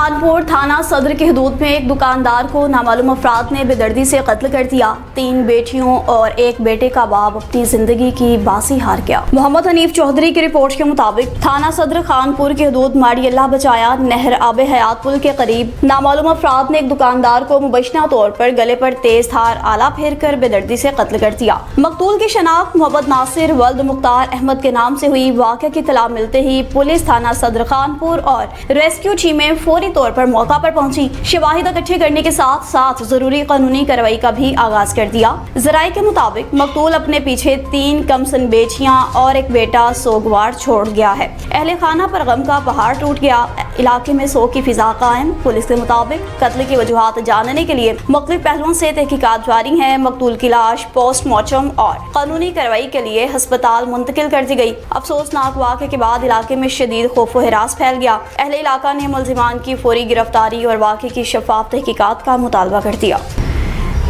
खानपुर थाना सदर की हदूद में एक दुकानदार को नामालूम अफराद ने बेदर्दी से कत्ल कर दिया। 3 बेटियों और 1 बेटे का बाप अपनी जिंदगी की बाजी हार गया। मोहम्मद हनीफ चौधरी की रिपोर्ट के मुताबिक थाना सदर खानपुर की हदूद माड़ी अल्लाह बचाया नहर आबे हयात पुल के करीब नामालूम अफराद ने एक दुकानदार को मुबैशना तौर पर गले पर तेज धार आला फेर कर बेदर्दी से कत्ल कर दिया। मकतूल की शनाख्त मोहम्मद नासिर वल्द मुख्तार अहमद के नाम से हुई। वाक़े की इत्तला मिलते ही पुलिस थाना सदर खानपुर और रेस्क्यू टीमें फौरी तौर पर मौका पर पहुंची। शवाहिद इकट्ठे करने के साथ साथ जरूरी कानूनी कार्रवाई का भी आगाज कर दिया। जराये के मुताबिक मकतूल अपने पीछे 3 कमसन बेटियां और 1 बेटा सोगवार छोड़ गया है। अहले खाना पर गम का पहाड़ टूट गया। इलाके में शोक की फिजा कायम। पुलिस के मुताबिक कत्ल की वजूहात जानने के लिए मुख्तलिफ पहलुओं से तहकीकात जारी है। मकतूल की लाश पोस्टमार्टम और कानूनी कार्रवाई के लिए अस्पताल मुंतकिल कर दी गई। अफसोसनाक वाक़े के बाद इलाके में शदीद खौफ व हिरास फैल गया। अहले इलाका ने मुलजिमान की फौरी गिरफ्तारी और वाक़े की शफाफ तहकीकात का मुतालबा कर दिया।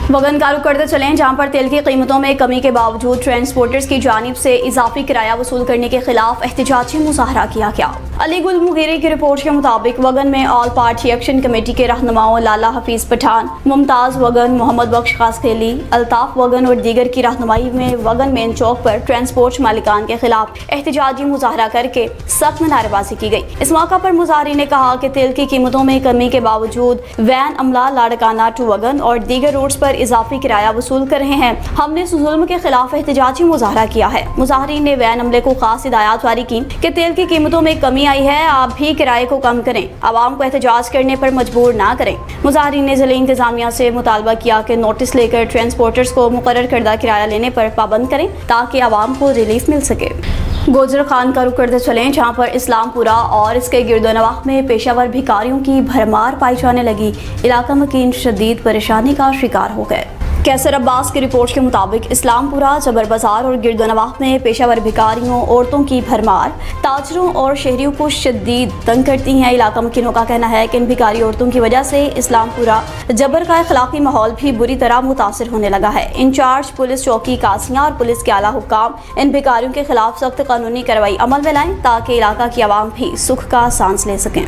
वगन का रुख करते चलें, जहां पर तेल की कीमतों में कमी के बावजूद ट्रांसपोर्टर्स की जानिब से इजाफी किराया वसूल करने के खिलाफ एहतजाजी मुजाहरा किया गया। अली गुल मुगीरी की रिपोर्ट के मुताबिक वगन में ऑल पार्टी एक्शन कमेटी के रहनुमाओं लाला हफीज पठान, मुमताज वगन, मोहम्मद बख्श खासखेली, अल्ताफ वगन और दीगर की रहनुमाई में वगन मेन चौक पर ट्रांसपोर्ट मालिकान के खिलाफ एहतजाजी मुजाहरा करके सख्त नारेबाजी की गई। इस मौका पर मुजाहरी ने कहा कि तेल की कीमतों में कमी के बावजूद वैन अमला लाड़काना टू वगन और दीगर रूट्स पर इजाफी किराया वसूल कर रहे हैं। हमने इस जुल्म के खिलाफ एहतजाजी मुजाहरा किया है। मुजाहरी ने वैन अमले को खास हिदायत जारी की कि तेल की कीमतों में कमी आई है, आप भी किराए को कम करें, आवाम को एहतजाज करने पर मजबूर ना करें। मुजाहरी ने जिले इंतजामिया से मुतालबा किया कि नोटिस लेकर ट्रांसपोर्टर्स को मुकर्रर करदा किराया लेने पर पाबंद करें ताकि आवाम को रिलीफ मिल सके। गोजर खान का रुख करते चलें, जहां पर इस्लामपुरा और इसके गिरदोनवाह में पेशावर भिखारियों की भरमार पाई जाने लगी। इलाका मकीन शदीद परेशानी का शिकार हो गए। कैसर अब्बास की रिपोर्ट के मुताबिक इस्लामपुरा, जबर बाजार और गिरदोनवाह में पेशावर भिखारियों औरतों की भरमार ताजरों और शहरियों को शदीद तंग करती हैं। इलाका मकीनों का कहना है कि इन भिखारी औरतों की वजह से इस्लामपुरा जबर का अखलाकी माहौल भी बुरी तरह मुतासर होने लगा है। इंचार्ज पुलिस चौकी कासियां और पुलिस के आला हुक्काम इन भिखारियों के खिलाफ सख्त कानूनी कार्रवाई अमल में लाएं ताकि इलाका की आवाम भी सुख का सांस ले सकें।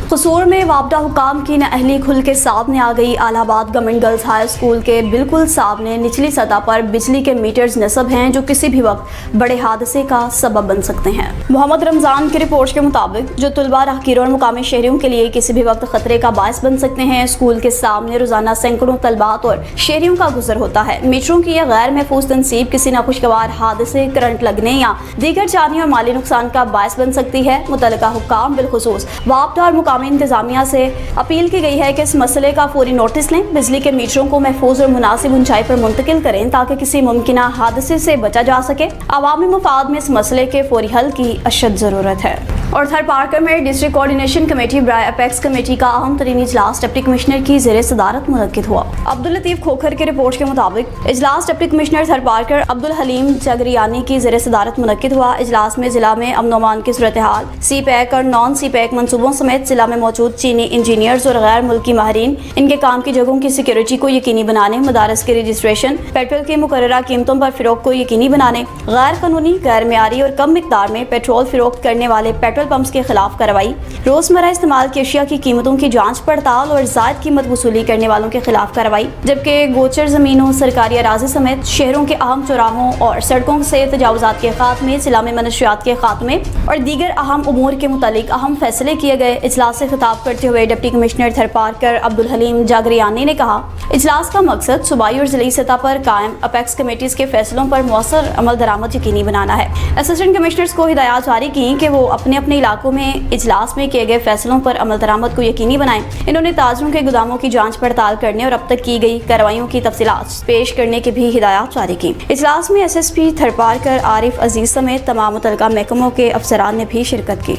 कसूर में वापडा हुकाम की नाअहली खुल के सामने आ गई। Allahabad government girls high school के बिल्कुल सामने निचली सतह पर बिजली के मीटर्स नस्ब हैं जो किसी भी वक्त बड़े हादसे का सबब बन सकते हैं। मोहम्मद रमजान की रिपोर्ट के मुताबिक जो तुलबा, राहगीरों और मुकामी शहरियों के लिए किसी भी वक्त खतरे का बायस बन सकते हैं। स्कूल के सामने रोजाना सैकड़ों तलबात और शहरियों का गुजर होता है। मीटरों की यह गैर महफूज तनसीब किसी नाखुशगवार हादसे, करंट लगने या दीगर जानी और माली नुकसान का बायस बन सकती है। मुतल्लिका हुक्काम बिलखुसूस वापडा और मुकामी इंतजामिया से अपील की गई है कि इस मसले का फौरी नोटिस लें, बिजली के मीटरों को महफूज और मुनासिब ऊंचाई पर मुंतकिल करें ताकि किसी मुमकिना हादसे से बचा जा सके। अवामी मुफाद में इस मसले के फौरी हल की अशद जरूरत है। और थर पार्कर में डिस्ट्रिक्ट कोऑर्डिनेशन कमेटी बराए अपेक्स कमेटी का अहम तरीन इजलास डिप्टी कमिश्नर की ज़ेरे सदारत मुनक्किद हुआ। अब्दुल लतीफ खोखर की रिपोर्ट के मुताबिक इजलास डिप्टी कमिश्नर थर पार्कर अब्दुल हलीम जागरियानी की ज़ेरे सदारत मुनक्किद हुआ। इजलास में जिला में अमन अमान की सूरत हाल, सी पैक और नॉन सी पैक मनसूबों समेत जिला में मौजूद चीनी इंजीनियर्स और गैर मुल्की माहिरीन इनके काम की जगहों की सिक्योरिटी को यकीनी बनाने, मदारस के रजिस्ट्रेशन, पेट्रोल की मुकर्ररा कीमतों पर फिरोख्त को यकीनी बनाने, गैर कानूनी, गैर मेयारी और कम मिकदार में पेट्रोल फिरोख्त करने वाले पेट्रोल पंप्स के खिलाफ कार्रवाई, रोजमर्रा इस्तेमाल की अशिया की कीमतों की जांच पड़ताल और जायद कीमत वसूली करने वालों के खिलाफ कार्रवाई, जबकि गोचर जमीनों, सरकारी अराज़ी समेत शहरों के अहम चौराहों और सड़कों से तजावुजात के खात्मे, जिला में मनशियात के खात्मे और दीगर अहम उमूर के मुतालिक अहम फैसले किए गए। इजलास से खिताब करते हुए डिप्टी कमिश्नर थर पार्कर अब्दुल हलीम जागरियानी ने कहा, इजलास का मकसद सूबाई और जिली सतह पर कायम अपेक्स कमेटीज के फैसलों पर मौसर अमल दरामद यकीनी बनाना है। असिस्टेंट कमिश्नर्स को हिदायत जारी की कि वो अपने अपने इलाकों में इजलास में किए गए फैसलों पर अमल दरामद को यकीनी बनाएं। इन्होंने ताजरों के गोदामों की जांच पड़ताल करने और अब तक की गई कार्रवाइयों की तफसीलात पेश करने की भी हिदायत जारी की। इजलास में SSP थर पार्कर आरिफ अजीज समेत तमाम मुतल्लिका महकमों के अफसरान ने भी शिरकत की।